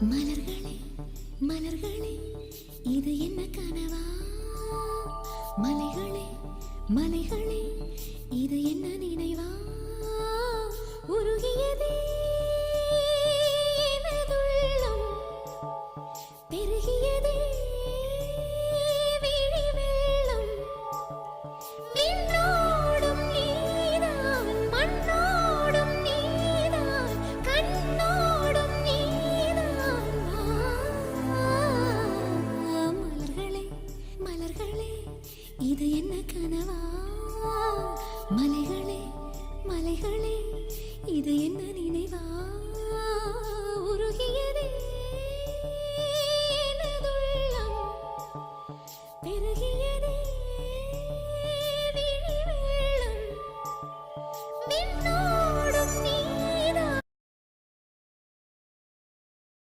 மலர்களே மலர்களே இது என்ன கனவா? மலைகளே மலைகளே இது என்ன நினைவா? உருகியதே எனதுள்ளம், பெருகியதே விழி வெள்ளம். விண்ணோடும் நீதான், மண்ணோடும் நீதான், கண்ணோடும் நீதான். மலர்களே மலர்களே இது என்ன கனவா? மலைகளே மலைகளே இது என்ன நினைவா?